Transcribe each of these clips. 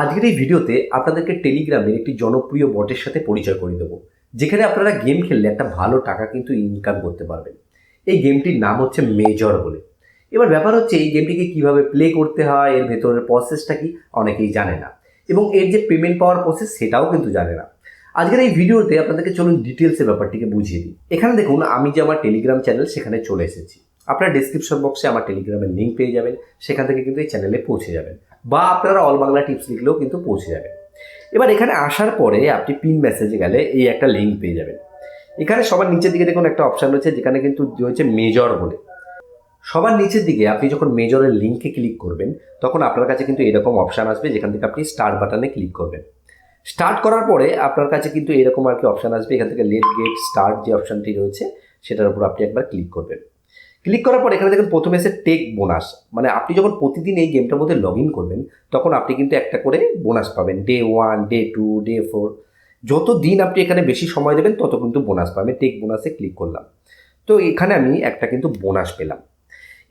আজকের এই ভিডিওতে আপনাদেরকে টেলিগ্রামের একটি জনপ্রিয় বটের সাথে পরিচয় করিয়ে দেবো, যেখানে আপনারা গেম খেললে একটা ভালো টাকা কিন্তু ইনকাম করতে পারবেন। এই গেমটির নাম হচ্ছে মেজর বলে। এবার ব্যাপার হচ্ছে এই গেমটিকে কিভাবে প্লে করতে হয়, এর ভেতরের প্রসেসটা কি অনেকেই জানে না, এবং এর যে পেমেন্ট পাওয়ার প্রসেস সেটাও কিন্তু জানে না। আজকের এই ভিডিওতে আপনাদেরকে চলুন ডিটেলসের ব্যাপারটিকে বুঝিয়ে দিই। এখানে দেখুন, আমি যে আমার টেলিগ্রাম চ্যানেল সেখানে চলে এসেছি। আপনারা ডিসক্রিপশন বক্সে আমার টেলিগ্রামের লিঙ্ক পেয়ে যাবেন, সেখান থেকে কিন্তু এই চ্যানেলে পৌঁছে যাবেন, বা আপনারা অল বাংলা টিপস লিখলেও কিন্তু পৌঁছে যাবেন। এবার এখানে আসার পরে আপনি পিন মেসেজে গেলে এই একটা লিঙ্ক পেয়ে যাবেন। এখানে সবার নিচের দিকে দেখুন একটা অপশান রয়েছে, যেখানে কিন্তু রয়েছে মেজর বলে। সবার নিচের দিকে আপনি যখন মেজরের লিঙ্কে ক্লিক করবেন, তখন আপনার কাছে কিন্তু এরকম অপশান আসবে, যেখান থেকে আপনি স্টার্ট বাটনে ক্লিক করবেন। স্টার্ট করার পরে আপনার কাছে কিন্তু এরকম আর কি অপশান আসবে। এখান থেকে লেট গেট স্টার্ট যে অপশানটি রয়েছে সেটার উপর আপনি একবার ক্লিক করবেন। ক্লিক করার পর এখানে দেখুন প্রথমে এসে টেক বোনাস, মানে আপনি যখন প্রতিদিন এই গেমটার মধ্যে লগ ইন করবেন, তখন আপনি কিন্তু একটা করে বোনাস পাবেন। ডে 1, ডে 2, ডে 4, যত দিন আপনি এখানে বেশি সময় দেবেন তত কিন্তু বোনাস পাবেন। টেক বোনাসে ক্লিক করলাম, তো এখানে আমি একটা কিন্তু বোনাস পেলাম।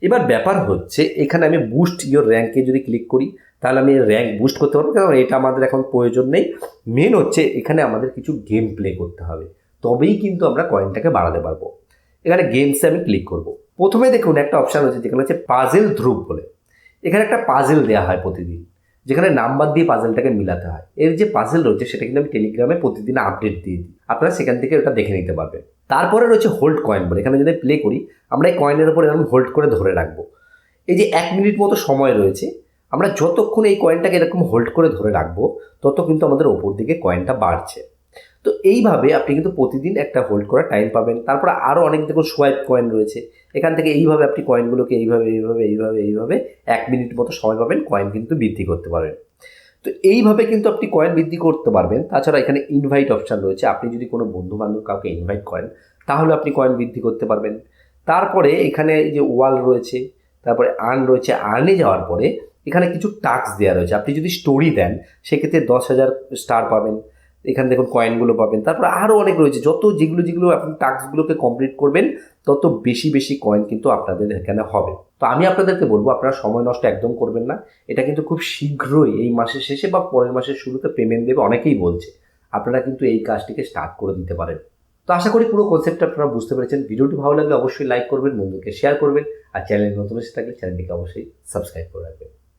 এবার ব্যাপার হচ্ছে এখানে আমি বুস্ট ইয়োর র্যাঙ্কে যদি ক্লিক করি, তাহলে আমি র্যাঙ্ক বুস্ট করতে পারবো, কারণ এটা আমাদের এখন প্রয়োজন নেই। মেন হচ্ছে এখানে আমাদের কিছু গেম প্লে করতে হবে, তবেই কিন্তু আমরা কয়েনটাকে বাড়াতে পারবো। এখানে গেমসে আমি ক্লিক করব। প্রথমে দেখুন একটা অপশান হচ্ছে, যেখানে হচ্ছে পাজেল ধ্রুব বলে। এখানে একটা পাজেল দেওয়া হয় প্রতিদিন, যেখানে নাম্বার দিয়ে পাজেলটাকে মিলাতে হয়। এর যে পাজেল রয়েছে সেটা কিন্তু আমি টেলিগ্রামে প্রতিদিন আপডেট দিয়ে দিই, আপনারা সেখান থেকে ওটা দেখে নিতে পারবেন। তারপরে রয়েছে হোল্ড কয়েন বলে। এখানে যদি প্লে করি, আমরা এই কয়েনের উপর এরকম হোল্ড করে ধরে রাখবো। এই যে 1 মিনিট মতো সময় রয়েছে, আমরা যতক্ষণ এই কয়েনটাকে এরকম হোল্ড করে ধরে রাখবো, তত কিন্তু আমাদের ওপর দিকে কয়েনটা বাড়ছে। তো এইভাবে আপনি কিন্তু প্রতিদিন একটা হোল্ড করার টাইম পাবেন। তারপরে আরও অনেক দেখুন সোয়াইপ কয়েন রয়েছে। এখান থেকে এইভাবে আপনি কয়েনগুলোকে এইভাবে 1 মিনিট মতো সময় পাবেন, কয়েন কিন্তু বৃদ্ধি করতে পারবেন। তো এইভাবে কিন্তু আপনি কয়েন বৃদ্ধি করতে পারবেন। তাছাড়া এখানে ইনভাইট অপশান রয়েছে, আপনি যদি কোনো বন্ধুবান্ধব কাউকে ইনভাইট করেন, তাহলে আপনি কয়েন বৃদ্ধি করতে পারবেন। তারপরে এখানে যে ওয়াল রয়েছে, তারপরে আর্ন রয়েছে। আর্নে যাওয়ার পরে এখানে কিছু টাস্ক দেওয়া রয়েছে। আপনি যদি স্টোরি দেন, সেক্ষেত্রে 10,000 স্টার পাবেন। এখানে দেখুন কয়েনগুলো পাবেন। তারপরে আরও অনেক রয়েছে, যেগুলো আপনি টাস্কগুলোকে কমপ্লিট করবেন, তত বেশি কয়েন কিন্তু আপনাদের এখানে হবে। তো আমি আপনাদেরকে বলবো, আপনারা সময় নষ্ট একদম করবেন না। এটা কিন্তু খুব শীঘ্রই এই মাসের শেষে বা পরের মাসের শুরুতে পেমেন্ট দেবে অনেকেই বলছে। আপনারা কিন্তু এই কাজটিকে স্টার্ট করে দিতে পারেন। তো আশা করি পুরো কনসেপ্টটা আপনারা বুঝতে পেরেছেন। ভিডিওটি ভালো লাগলে অবশ্যই লাইক করবেন, বন্ধুকে শেয়ার করবেন, আর চ্যানেলে নতুন এসে থাকলে চ্যানেলটিকে অবশ্যই সাবস্ক্রাইব করে রাখবেন।